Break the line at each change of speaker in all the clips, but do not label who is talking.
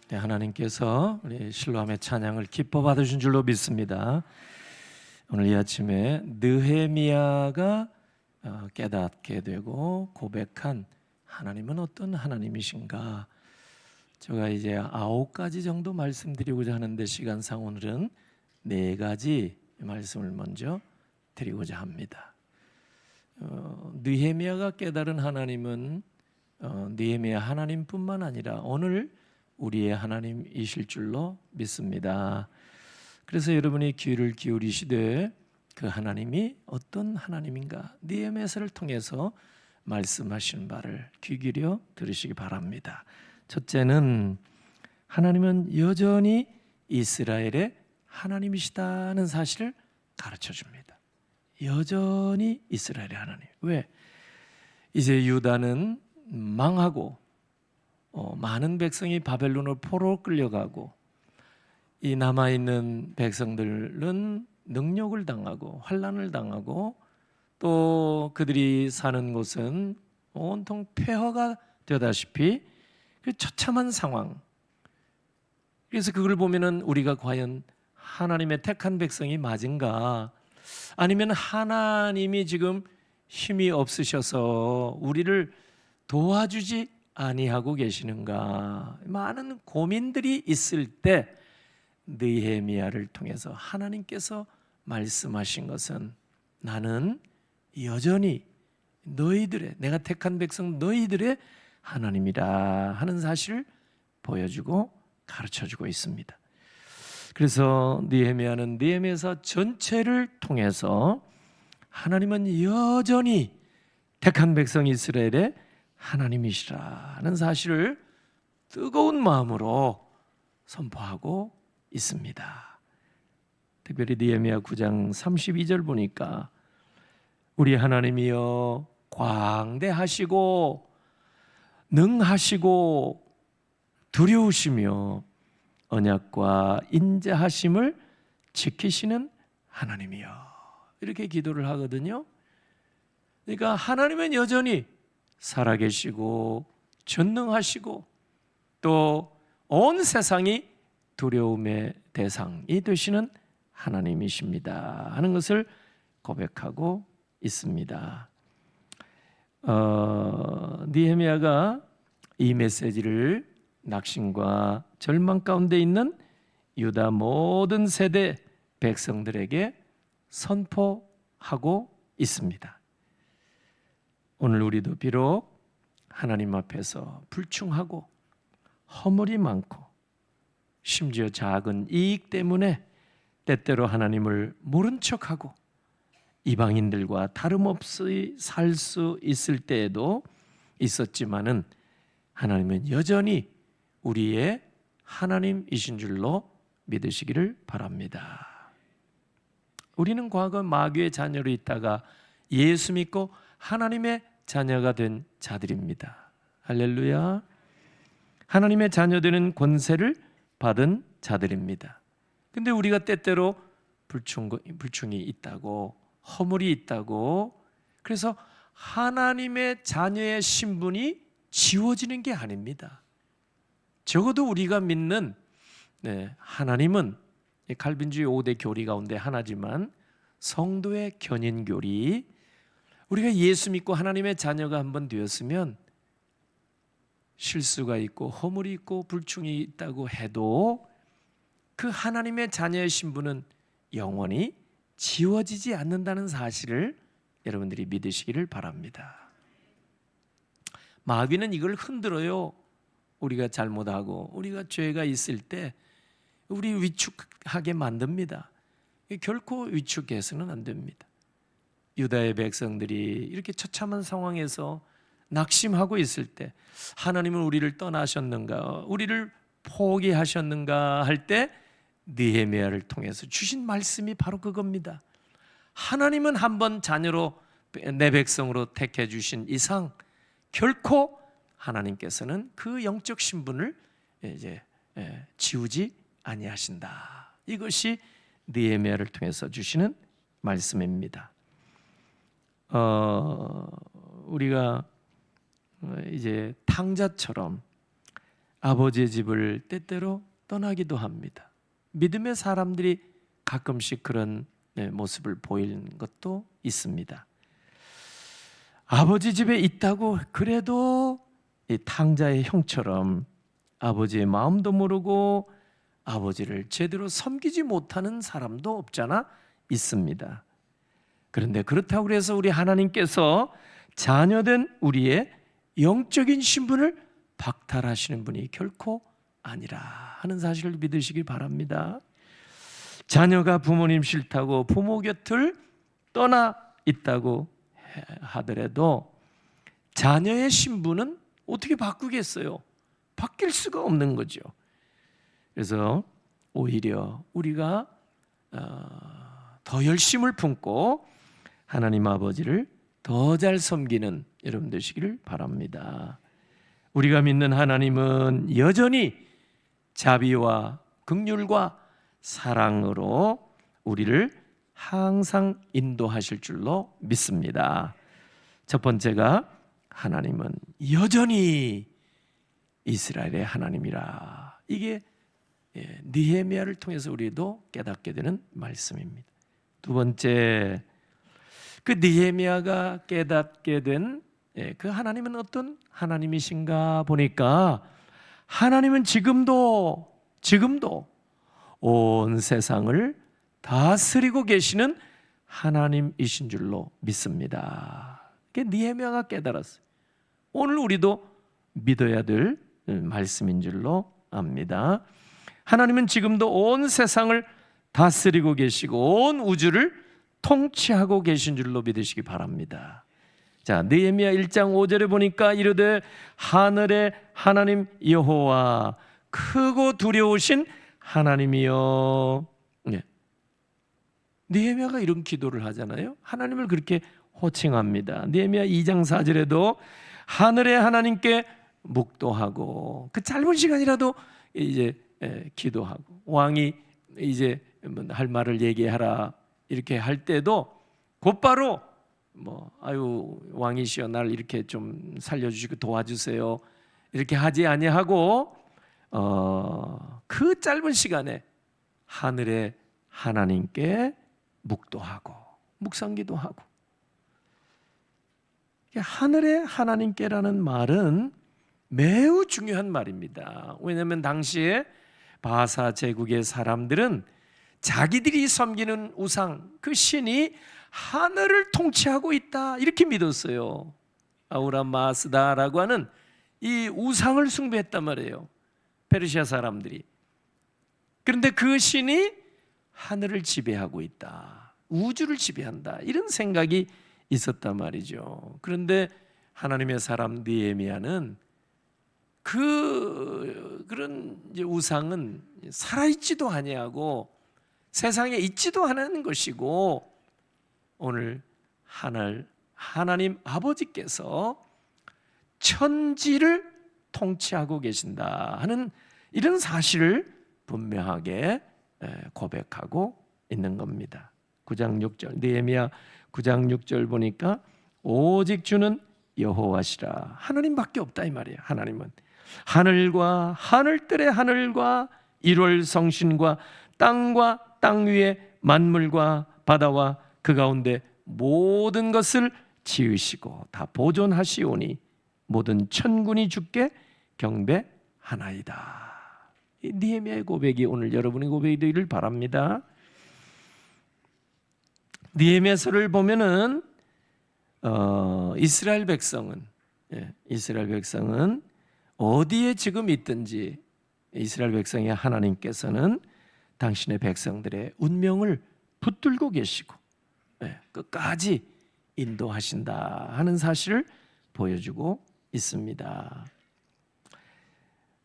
네, 하나님께서 우리 실로암의 찬양을 기뻐 받으신 줄로 믿습니다. 오늘 이 아침에 느헤미야가 깨닫게 되고 고백한 하나님은 어떤 하나님이신가, 제가 이제 9가지 정도 말씀드리고자 하는데 시간상 오늘은 4가지 말씀을 먼저 드리고자 합니다. 느헤미야가 깨달은 하나님은 느헤미야 하나님뿐만 아니라 오늘 우리의 하나님이실 줄로 믿습니다. 그래서 여러분이 귀를 기울이시되 그 하나님이 어떤 하나님인가 느헤미야서를 통해서 말씀하신 바를 귀 기울여 들으시기 바랍니다. 첫째는 하나님은 여전히 이스라엘의 하나님이시다는 사실을 가르쳐 줍니다. 여전히 이스라엘의 하나님. 왜? 이제 유다는 망하고 많은 백성이 바벨론으로 포로로 끌려가고 이 남아있는 백성들은 능욕을 당하고 환난을 당하고 또 그들이 사는 곳은 온통 폐허가 되다시피 그 처참한 상황. 그래서 그걸 보면은 우리가 과연 하나님의 택한 백성이 맞은가, 아니면 하나님이 지금 힘이 없으셔서 우리를 도와주지 아니하고 계시는가, 많은 고민들이 있을 때 느헤미야를 통해서 하나님께서 말씀하신 것은 나는 여전히 너희들의, 내가 택한 백성 너희들의 하나님이라 하는 사실을 보여주고 가르쳐주고 있습니다. 그래서 느헤미야는 느헤미야서 전체를 통해서 하나님은 여전히 택한 백성 이스라엘의 하나님이시라는 사실을 뜨거운 마음으로 선포하고 있습니다. 특별히 느헤미야 9장 32절 보니까 우리 하나님이여 광대하시고 능하시고 두려우시며 언약과 인자하심을 지키시는 하나님이여, 이렇게 기도를 하거든요. 그러니까 하나님은 여전히 살아계시고 전능하시고 또 온 세상이 두려움의 대상이 되시는 하나님이십니다 하는 것을 고백하고 있습니다. 느헤미야가 이 메시지를 낙심과 절망 가운데 있는 유다 모든 세대 백성들에게 선포하고 있습니다. 오늘 우리도 비록 하나님 앞에서 불충하고 허물이 많고 심지어 작은 이익 때문에 때때로 하나님을 모른 척하고 이방인들과 다름없이 살 수 있을 때에도 있었지만은 하나님은 여전히 우리의 하나님이신 줄로 믿으시기를 바랍니다. 우리는 과거 마귀의 자녀로 있다가 예수 믿고 하나님의 자녀가 된 자들입니다. 할렐루야. 하나님의 자녀되는 권세를 받은 자들입니다. 근데 우리가 때때로 불충이 있다고, 허물이 있다고, 그래서 하나님의 자녀의 신분이 지워지는 게 아닙니다. 적어도 우리가 믿는 하나님은 칼빈주의 5대 교리 가운데 하나지만 성도의 견인교리, 우리가 예수 믿고 하나님의 자녀가 한번 되었으면 실수가 있고 허물이 있고 불충이 있다고 해도 그 하나님의 자녀의 신분은 영원히 지워지지 않는다는 사실을 여러분들이 믿으시기를 바랍니다. 마귀는 이걸 흔들어요. 우리가 잘못하고 우리가 죄가 있을 때 우리 위축하게 만듭니다. 결코 위축해서는 안 됩니다. 유다의 백성들이 이렇게 처참한 상황에서 낙심하고 있을 때 하나님은 우리를 떠나셨는가, 우리를 포기하셨는가 할 때 느헤미야를 통해서 주신 말씀이 바로 그겁니다. 하나님은 한번 자녀로 내 백성으로 택해 주신 이상 결코 하나님께서는 그 영적 신분을 이제 지우지 아니하신다. 이것이 느헤미야를 통해서 주시는 말씀입니다. 우리가 이제 탕자처럼 아버지의 집을 때때로 떠나기도 합니다. 믿음의 사람들이 가끔씩 그런 모습을 보이는 것도 있습니다. 아버지 집에 있다고 그래도 이 탕자의 형처럼 아버지의 마음도 모르고 아버지를 제대로 섬기지 못하는 사람도 없잖아 있습니다. 그런데 그렇다고 해서 우리 하나님께서 자녀된 우리의 영적인 신분을 박탈하시는 분이 결코 아니라 하는 사실을 믿으시기 바랍니다. 자녀가 부모님 싫다고 부모 곁을 떠나 있다고 하더라도 자녀의 신분은 어떻게 바꾸겠어요? 바뀔 수가 없는 거죠. 그래서 오히려 우리가 더 열심을 품고 하나님 아버지를 더 잘 섬기는 여러분 되시기를 바랍니다. 우리가 믿는 하나님은 여전히 자비와 긍휼과 사랑으로 우리를 항상 인도하실 줄로 믿습니다. 첫 번째가 하나님은 여전히 이스라엘의 하나님이라. 이게 느헤미야를 통해서 우리도 깨닫게 되는 말씀입니다. 두 번째, 그 느헤미야가 깨닫게 된 그 하나님은 어떤 하나님이신가 보니까 하나님은 지금도 온 세상을 다스리고 계시는 하나님이신 줄로 믿습니다. 그게 느헤미야가 깨달았어요. 오늘 우리도 믿어야 될 말씀인 줄로 압니다. 하나님은 지금도 온 세상을 다스리고 계시고 온 우주를 통치하고 계신 줄로 믿으시기 바랍니다. 자, 느헤미야 1장 5절에 보니까 이르되 하늘의 하나님 여호와 크고 두려우신 하나님이여. 느헤미야가 이런 기도를 하잖아요. 하나님을 그렇게 호칭합니다. 느헤미야 2장 4절에도 하늘의 하나님께 묵도하고 그 짧은 시간이라도 이제 기도하고 왕이 이제 할 말을 얘기하라 이렇게 할 때도 곧바로 아유 왕이시여 날 이렇게 좀 살려주시고 도와주세요 이렇게 하지 아니하고 그 짧은 시간에 하늘의 하나님께 묵도하고 묵상기도 하고. 하늘의 하나님께라는 말은 매우 중요한 말입니다. 왜냐하면 당시에 바사 제국의 사람들은 자기들이 섬기는 우상, 그 신이 하늘을 통치하고 있다 이렇게 믿었어요. 아우라 마스다라고 하는 이 우상을 숭배했단 말이에요, 페르시아 사람들이. 그런데 그 신이 하늘을 지배하고 있다, 우주를 지배한다 이런 생각이 있었단 말이죠. 그런데 하나님의 사람 느헤미야는 그런 이제 우상은 살아있지도 아니하고 세상에 있지도 않은 것이고 오늘 하나님 아버지께서 천지를 통치하고 계신다 하는 이런 사실을 분명하게 고백하고 있는 겁니다. 9장 6절 느헤미야 9장 6절 보니까 오직 주는 여호와시라. 하나님밖에 없다 이 말이에요. 하나님은 하늘과 하늘들의 하늘과 일월 성신과 땅과 땅 위의 만물과 바다와 그 가운데 모든 것을 지으시고 다 보존하시오니 모든 천군이 주께 경배하나이다. 이 느헤미야의 고백이 오늘 여러분의 고백이 되기를 바랍니다. 느헤미야서를 보면은 이스라엘 백성은 어디에 지금 있든지 이스라엘 백성의 하나님께서는 당신의 백성들의 운명을 붙들고 계시고 끝까지 인도하신다 하는 사실을 보여주고 있습니다.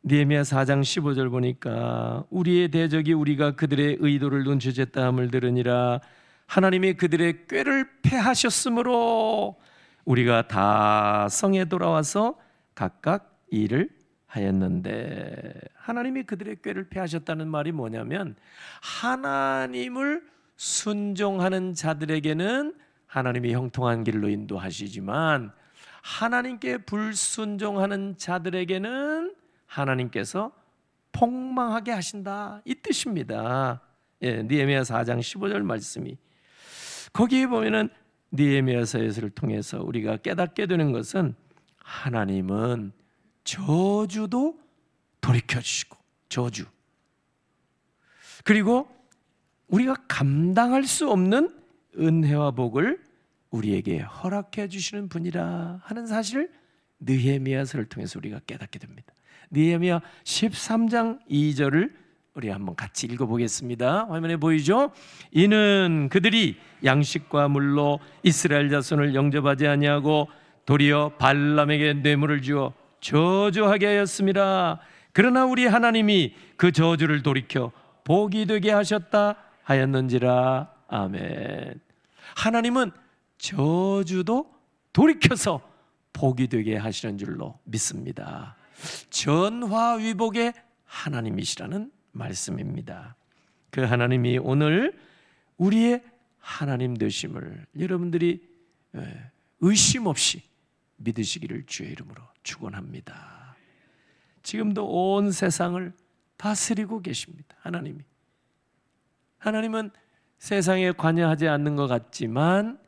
느헤미야 4장 15절 보니까 우리의 대적이 우리가 그들의 의도를 눈치챘다 함을 들으니라. 하나님이 그들의 꾀를 패하셨으므로 우리가 다 성에 돌아와서 각각 일을 하였는데, 하나님이 그들의 꾀를 패하셨다는 말이 뭐냐면 하나님을 순종하는 자들에게는 하나님이 형통한 길로 인도하시지만 하나님께 불순종하는 자들에게는 하나님께서 폭망하게 하신다, 이 뜻입니다. 느헤미야 4장 15절 말씀이, 거기에 보면은 느헤미야서를 통해서 우리가 깨닫게 되는 것은 하나님은 저주도 돌이켜주시고, 저주, 그리고 우리가 감당할 수 없는 은혜와 복을 우리에게 허락해 주시는 분이라 하는 사실을 느헤미야서를 통해서 우리가 깨닫게 됩니다. 느헤미야 13장 2절을 우리 한번 같이 읽어보겠습니다. 화면에 보이죠? 이는 그들이 양식과 물로 이스라엘 자손을 영접하지 아니하고 도리어 발람에게 뇌물을 주어 저주하게 하였습니다. 그러나 우리 하나님이 그 저주를 돌이켜 복이 되게 하셨다 하였는지라. 아멘. 하나님은 저주도 돌이켜서 복이 되게 하시는 줄로 믿습니다. 전화위복의 하나님이시라는 말씀입니다. 그 하나님이 오늘 우리의 하나님 되심을 여러분들이 의심 없이 믿으시기를 주의 이름으로 축원합니다. 지금도 온 세상을 다스리고 계십니다. 하나님은 세상에 관여하지 않는 것 같지만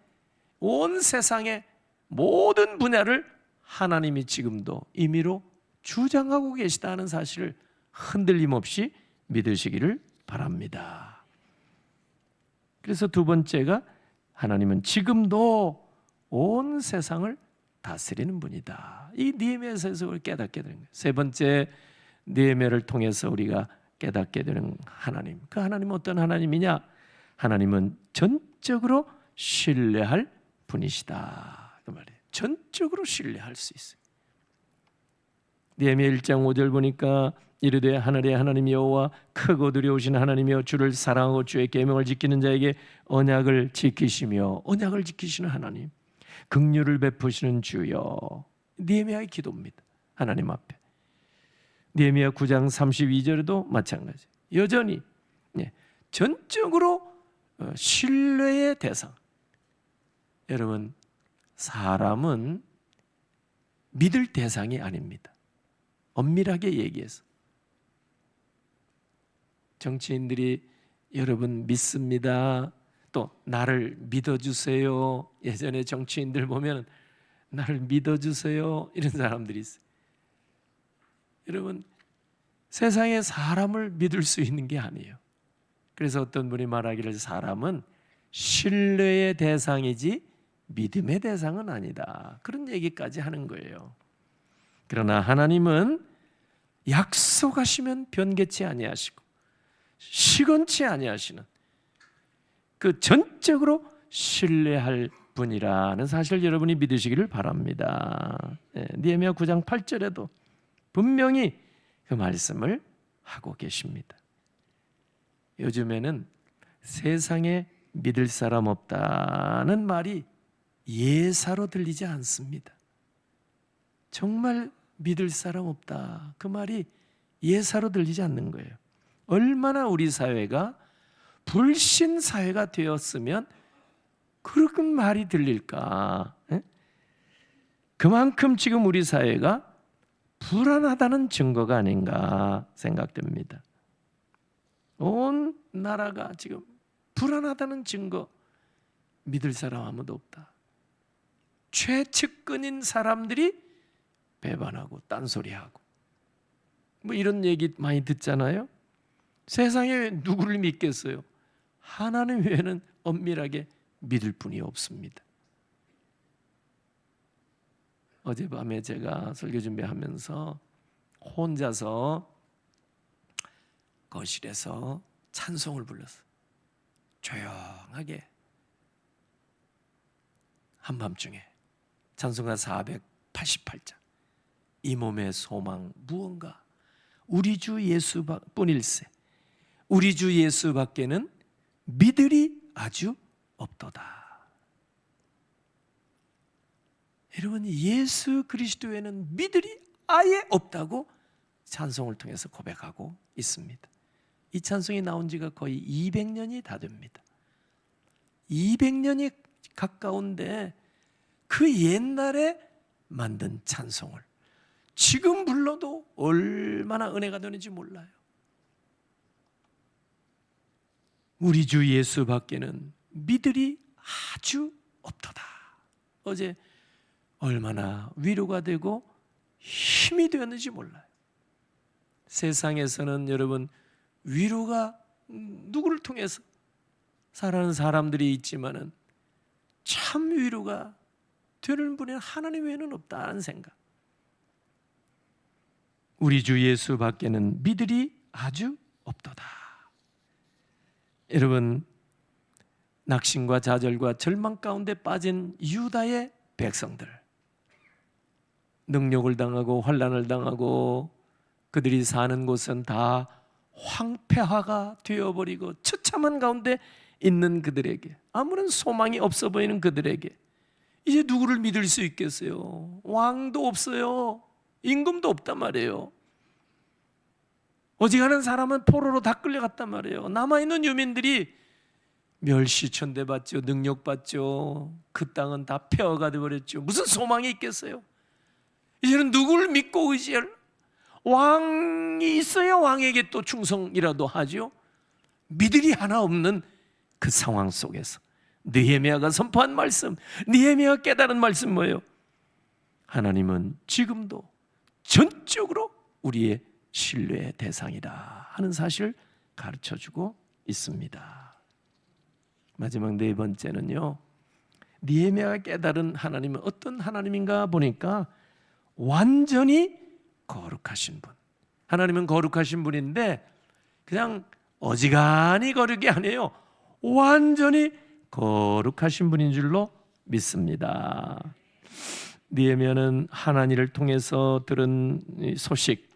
온 세상의 모든 분야를 하나님이 지금도 임의로 주장하고 계시다는 사실을 흔들림 없이 믿으시기를 바랍니다. 그래서 두 번째가, 하나님은 지금도 온 세상을 다스리는 분이다. 이 느헤미야서에서 우리가 깨닫게 되는 거예요. 세 번째, 느헤미야를 통해서 우리가 깨닫게 되는 하나님, 그 하나님은 어떤 하나님이냐? 하나님은 전적으로 신뢰할 분이시다, 그 말이에요. 전적으로 신뢰할 수 있어요. 느헤미야 1장 5절 보니까 이르되 하늘의 하나님 여호와 크고 두려우신 하나님이여 주를 사랑하고 주의 계명을 지키는 자에게 언약을 지키시며, 언약을 지키시는 하나님, 긍휼을 베푸시는 주여. 느헤미야의 기도입니다. 하나님 앞에. 느헤미야 9장 32절에도 마찬가지, 여전히 전적으로 신뢰의 대상. 여러분, 사람은 믿을 대상이 아닙니다. 엄밀하게 얘기해서 정치인들이 여러분 믿습니다, 또 나를 믿어주세요, 예전에 정치인들 보면 나를 믿어주세요 이런 사람들이 있어요. 여러분, 세상에 사람을 믿을 수 있는 게 아니에요. 그래서 어떤 분이 말하기를 사람은 신뢰의 대상이지 믿음의 대상은 아니다, 그런 얘기까지 하는 거예요. 그러나 하나님은 약속하시면 변개치 아니하시고 시건치 아니하시는, 그 전적으로 신뢰할 분이라는 사실을 여러분이 믿으시기를 바랍니다. 느헤미야 9장 8절에도 분명히 그 말씀을 하고 계십니다. 요즘에는 세상에 믿을 사람 없다는 말이 예사로 들리지 않습니다. 정말 믿을 사람 없다, 그 말이 예사로 들리지 않는 거예요. 얼마나 우리 사회가 불신 사회가 되었으면 그런 말이 들릴까? 그만큼 지금 우리 사회가 불안하다는 증거가 아닌가 생각됩니다. 온 나라가 지금 불안하다는 증거, 믿을 사람 아무도 없다. 최측근인 사람들이 배반하고 딴소리하고 뭐 이런 얘기 많이 듣잖아요. 세상에 누구를 믿겠어요? 하나님 외에는 엄밀하게 믿을 분이 없습니다. 어젯밤에 제가 설교 준비하면서 혼자서 거실에서 찬송을 불렀어요. 조용하게 한밤중에 찬송가 488장, 이 몸의 소망 무언가 우리 주 예수뿐일세, 우리 주 예수밖에는 믿으리 아주 없도다. 여러분, 예수 그리스도에는 믿으리 아예 없다고 찬송을 통해서 고백하고 있습니다. 이 찬송이 나온 지가 거의 200년이 다 됩니다. 200년이 가까운데 그 옛날에 만든 찬송을 지금 불러도 얼마나 은혜가 되는지 몰라요. 우리 주 예수밖에는 믿을이 아주 없도다. 어제 얼마나 위로가 되고 힘이 되었는지 몰라요. 세상에서는 여러분 위로가 누구를 통해서 살아가는 사람들이 있지만은 참 위로가 되는 분은 하나님 외에는 없다는 생각. 우리 주 예수밖에는 믿을이 아주 없도다. 여러분, 낙심과 좌절과 절망 가운데 빠진 유다의 백성들, 능욕을 당하고 환난을 당하고 그들이 사는 곳은 다 황폐화가 되어버리고 처참한 가운데 있는 그들에게, 아무런 소망이 없어 보이는 그들에게 이제 누구를 믿을 수 있겠어요? 왕도 없어요. 임금도 없단 말이에요. 어지간한 사람은 포로로 다 끌려갔단 말이에요. 남아있는 유민들이 멸시천대 받죠. 능욕받죠. 그 땅은 다 폐허가 되어버렸죠. 무슨 소망이 있겠어요? 이제는 누구를 믿고 의지할? 왕이 있어야 왕에게 또 충성이라도 하죠. 믿음이 하나 없는 그 상황 속에서 느헤미야가 선포한 말씀, 느헤미야가 깨달은 말씀 뭐예요? 하나님은 지금도 전적으로 우리의 신뢰의 대상이다 하는 사실을 가르쳐주고 있습니다. 마지막 네 번째는요, 느헤미야가 깨달은 하나님은 어떤 하나님인가 보니까 완전히 거룩하신 분. 하나님은 거룩하신 분인데 그냥 어지간히 거룩이 아니에요. 완전히 거룩하신 분인 줄로 믿습니다. 느헤미야는 하나님을 통해서 들은 소식,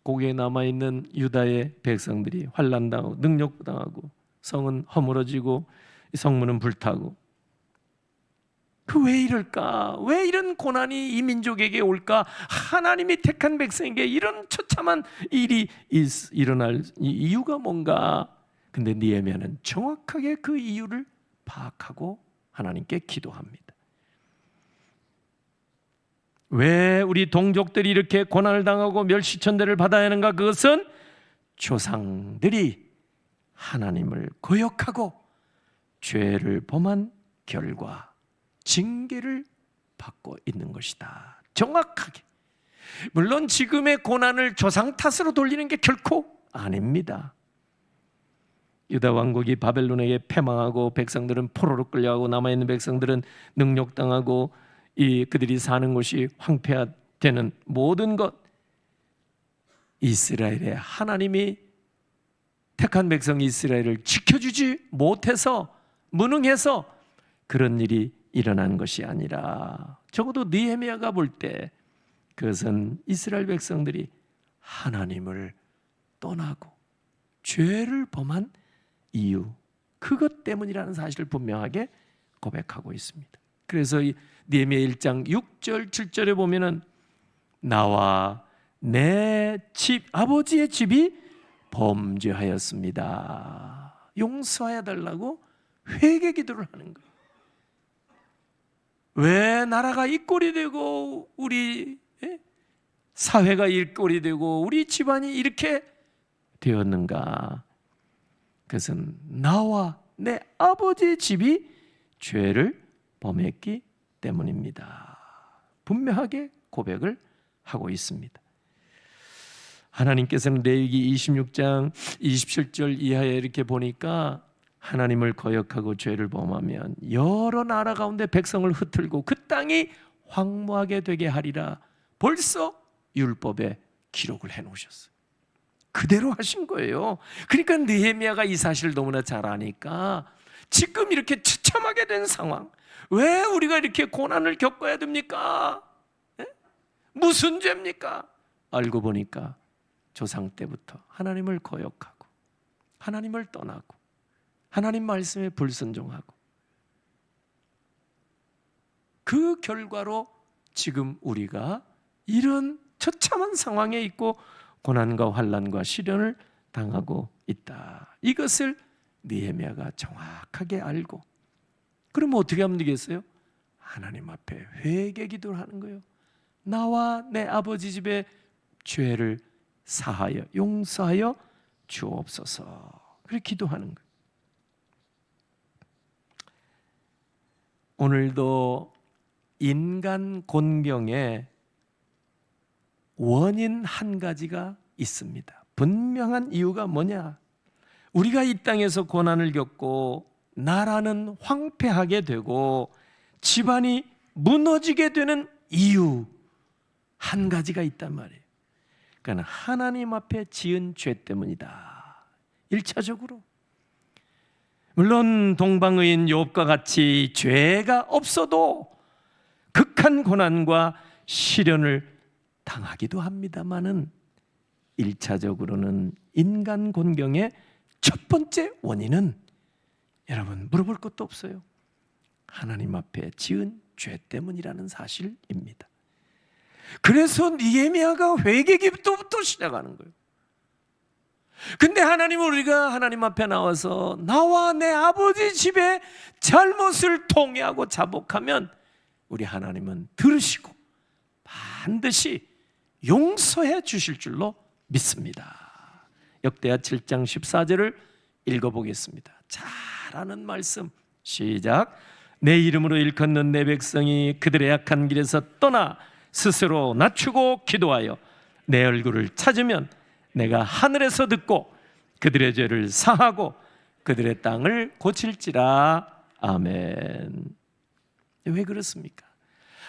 거기에 남아있는 유다의 백성들이 환난당하고 능욕당하고 성은 허물어지고 성문은 불타고, 그 왜 이럴까? 왜 이런 고난이 이 민족에게 올까? 하나님이 택한 백성에게 이런 처참한 일이 일어날 이유가 뭔가? 근데 느헤미야는 정확하게 그 이유를 파악하고 하나님께 기도합니다. 왜 우리 동족들이 이렇게 고난을 당하고 멸시천대를 받아야 하는가? 그것은 조상들이 하나님을 거역하고 죄를 범한 결과 징계를 받고 있는 것이다. 정확하게. 물론 지금의 고난을 조상 탓으로 돌리는 게 결코 아닙니다. 유다 왕국이 바벨론에게 패망하고 백성들은 포로로 끌려가고 남아있는 백성들은 능욕당하고 그들이 사는 곳이 황폐화되는 모든 것, 이스라엘의 하나님이 택한 백성 이스라엘을 지켜주지 못해서, 무능해서 그런 일이 일어난 것이 아니라, 적어도 느헤미야가 볼 때 그것은 이스라엘 백성들이 하나님을 떠나고 죄를 범한 이유, 그것 때문이라는 사실을 분명하게 고백하고 있습니다. 그래서 이 느헤미야 1장 6절 7절에 보면은 나와 내 집 아버지의 집이 범죄하였습니다. 용서해 달라고 회개 기도를 하는 거예요. 왜 나라가 이 꼴이 되고 우리 사회가 이 꼴이 되고 우리 집안이 이렇게 되었는가? 그것은 나와 내 아버지의 집이 죄를 범했기 때문입니다. 분명하게 고백을 하고 있습니다. 하나님께서는 레위기 26장 27절 이하에 이렇게 보니까 하나님을 거역하고 죄를 범하면 여러 나라 가운데 백성을 흩틀고 그 땅이 황무하게 되게 하리라 벌써 율법에 기록을 해놓으셨어요. 그대로 하신 거예요. 그러니까 느헤미야가 이 사실을 너무나 잘 아니까 지금 이렇게 처참하게 된 상황, 왜 우리가 이렇게 고난을 겪어야 됩니까? 무슨 죄입니까? 알고 보니까 조상 때부터 하나님을 거역하고 하나님을 떠나고 하나님 말씀에 불순종하고, 그 결과로 지금 우리가 이런 처참한 상황에 있고 고난과 환난과 시련을 당하고 있다. 이것을 느헤미야가 정확하게 알고, 그럼 어떻게 하면 되겠어요? 하나님 앞에 회개 기도를 하는 거예요. 나와 내 아버지 집의 죄를 사하여 용서하여 주옵소서. 그렇게 기도하는 거예요. 오늘도 인간 곤경에 원인 한 가지가 있습니다. 분명한 이유가 뭐냐? 우리가 이 땅에서 고난을 겪고 나라는 황폐하게 되고 집안이 무너지게 되는 이유 한 가지가 있단 말이에요. 그러니까 하나님 앞에 지은 죄 때문이다. 1차적으로. 물론 동방의인 욥과 같이 죄가 없어도 극한 고난과 시련을 당하기도 합니다마는 1차적으로는 인간 곤경의 첫 번째 원인은 여러분 물어볼 것도 없어요. 하나님 앞에 지은 죄 때문이라는 사실입니다. 그래서 느헤미야가 회개기부터 시작하는 거예요. 근데 하나님은 우리가 하나님 앞에 나와서 나와 내 아버지 집에 잘못을 통회하고 자복하면 우리 하나님은 들으시고 반드시 용서해 주실 줄로 믿습니다. 역대하 7장 14절을 읽어보겠습니다. 잘 아는 말씀 시작. 내 이름으로 일컫는 내 백성이 그들의 악한 길에서 떠나 스스로 낮추고 기도하여 내 얼굴을 찾으면 내가 하늘에서 듣고 그들의 죄를 사하고 그들의 땅을 고칠지라. 아멘. 왜 그렇습니까?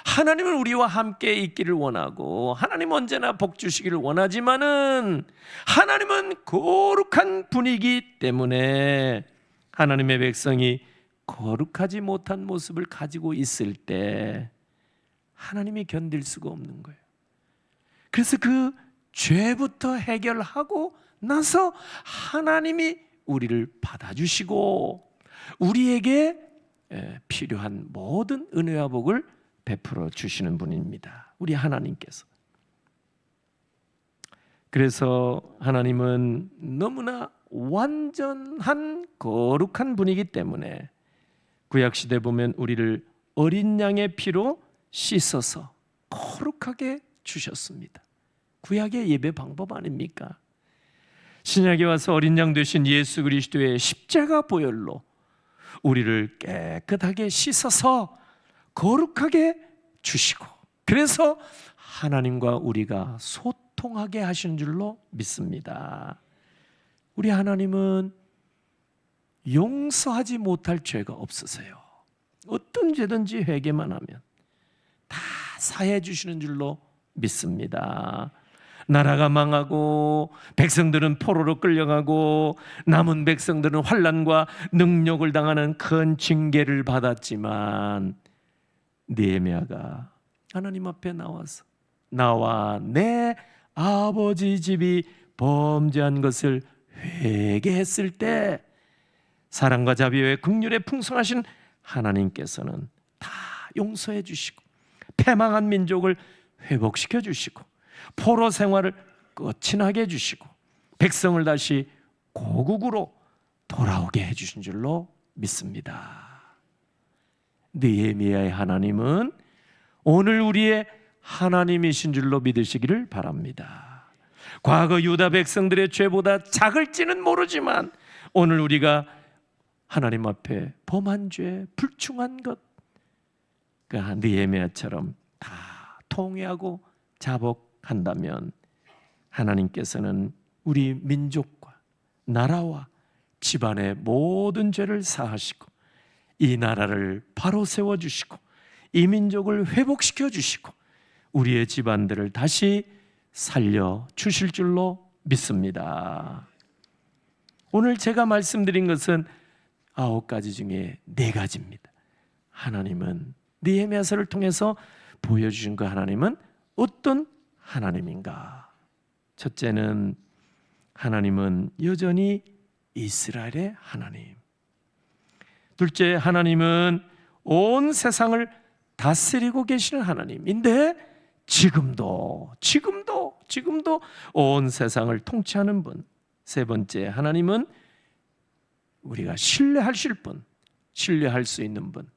하나님은 우리와 함께 있기를 원하고 하나님 언제나 복 주시기를 원하지만은 하나님은 거룩한 분이기 때문에 하나님의 백성이 거룩하지 못한 모습을 가지고 있을 때 하나님이 견딜 수가 없는 거예요. 그래서 그 죄부터 해결하고 나서 하나님이 우리를 받아주시고 우리에게 필요한 모든 은혜와 복을 베풀어 주시는 분입니다. 우리 하나님께서. 그래서 하나님은 너무나 완전한 거룩한 분이기 때문에 구약시대 보면 우리를 어린 양의 피로 씻어서 거룩하게 주셨습니다. 구약의 예배 방법 아닙니까? 신약에 와서 어린 양 되신 예수 그리스도의 십자가 보혈로 우리를 깨끗하게 씻어서 거룩하게 주시고 그래서 하나님과 우리가 소통하게 하시는 줄로 믿습니다. 우리 하나님은 용서하지 못할 죄가 없으세요. 어떤 죄든지 회개만 하면 다 사해 주시는 줄로 믿습니다. 나라가 망하고 백성들은 포로로 끌려가고 남은 백성들은 환난과 능욕을 당하는 큰 징계를 받았지만 느헤미야가 하나님 앞에 나와서 나와 내 아버지 집이 범죄한 것을 회개했을 때 사랑과 자비와 긍휼에 풍성하신 하나님께서는 다 용서해 주시고 패망한 민족을 회복시켜 주시고 포로 생활을 끝이 나게 해주시고 백성을 다시 고국으로 돌아오게 해주신 줄로 믿습니다. 느헤미야의 하나님은 오늘 우리의 하나님이신 줄로 믿으시기를 바랍니다. 과거 유다 백성들의 죄보다 작을지는 모르지만 오늘 우리가 하나님 앞에 범한 죄, 불충한 것, 그 느헤미야처럼 다 통회하고 자복한다면 하나님께서는 우리 민족과 나라와 집안의 모든 죄를 사하시고 이 나라를 바로 세워주시고 이 민족을 회복시켜 주시고 우리의 집안들을 다시 살려주실 줄로 믿습니다. 오늘 제가 말씀드린 것은 9가지 중에 4가지입니다. 하나님은 느헤미야서를 통해서 보여주신 그 하나님은 어떤 하나님인가? 첫째는 하나님은 여전히 이스라엘의 하나님. 둘째, 하나님은 온 세상을 다스리고 계시는 하나님인데 지금도 온 세상을 통치하는 분. 세 번째, 하나님은 우리가 신뢰하실 분, 신뢰할 수 있는 분.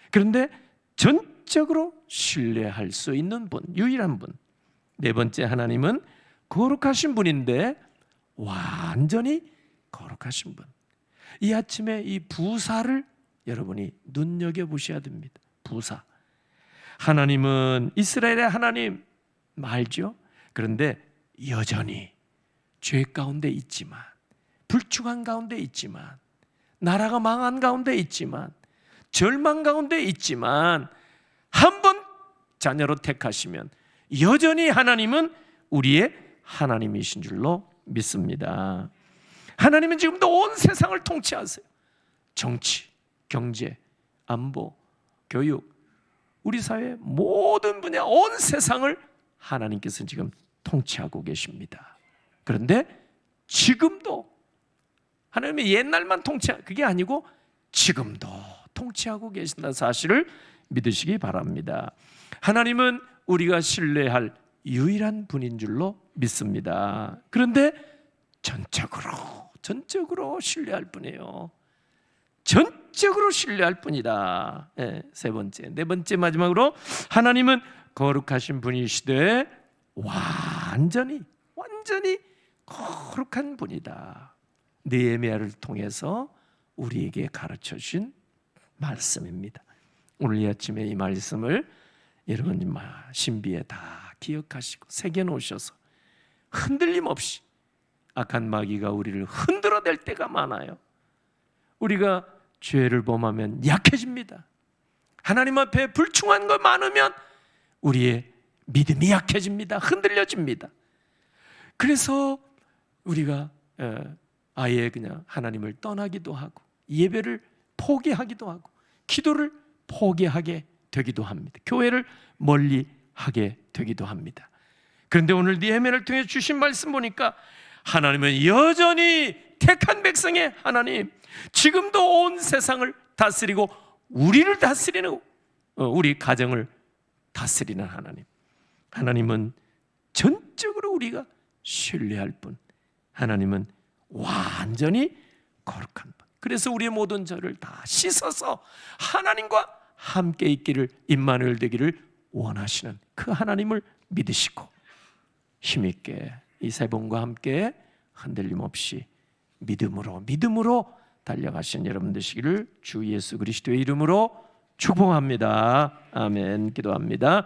그런데 전적으로 신뢰할 수 있는 분, 유일한 분. 네 번째, 하나님은 거룩하신 분인데 완전히 거룩하신 분. 이 아침에 이 부사를 여러분이 눈여겨보셔야 됩니다. 부사. 하나님은 이스라엘의 하나님 알죠? 그런데 여전히 죄 가운데 있지만, 불충한 가운데 있지만, 나라가 망한 가운데 있지만, 절망 가운데 있지만, 한 번 자녀로 택하시면 여전히 하나님은 우리의 하나님이신 줄로 믿습니다. 하나님은 지금도 온 세상을 통치하세요. 정치, 경제, 안보, 교육, 우리 사회의 모든 분야, 온 세상을 하나님께서 지금 통치하고 계십니다. 그런데 지금도 하나님의 옛날만 그게 아니고 지금도 통치하고 계신다는 사실을 믿으시기 바랍니다. 하나님은 우리가 신뢰할 유일한 분인 줄로 믿습니다. 그런데 전적으로 신뢰할 분이에요. 전적으로 신뢰할 뿐이다. 세 번째, 네 번째, 마지막으로 하나님은 거룩하신 분이시되 완전히 거룩한 분이다. 느헤미야를 통해서 우리에게 가르쳐 주신 말씀입니다. 오늘 이 아침에 이 말씀을 여러분 신비에 다 기억하시고 새겨놓으셔서 흔들림 없이, 악한 마귀가 우리를 흔들어댈 때가 많아요. 우리가 죄를 범하면 약해집니다. 하나님 앞에 불충한 거 많으면 우리의 믿음이 약해집니다. 흔들려집니다. 그래서 우리가 아예 그냥 하나님을 떠나기도 하고, 예배를 포기하기도 하고, 기도를 포기하게 되기도 합니다. 교회를 멀리하게 되기도 합니다. 그런데 오늘 느헤미야를 통해 주신 말씀 보니까 하나님은 여전히 택한 백성의 하나님, 지금도 온 세상을 다스리고 우리를 다스리는, 우리 가정을 다스리는 하나님. 하나님은 전적으로 우리가 신뢰할 분, 하나님은 완전히 거룩한 분. 그래서 우리의 모든 죄를 다 씻어서 하나님과 함께 있기를, 임마누엘 되기를 원하시는 그 하나님을 믿으시고 힘있게 이 세 분과 함께 흔들림 없이 믿음으로 달려가신 여러분 되시기를 주 예수 그리스도의 이름으로 축복합니다. 아멘. 기도합니다.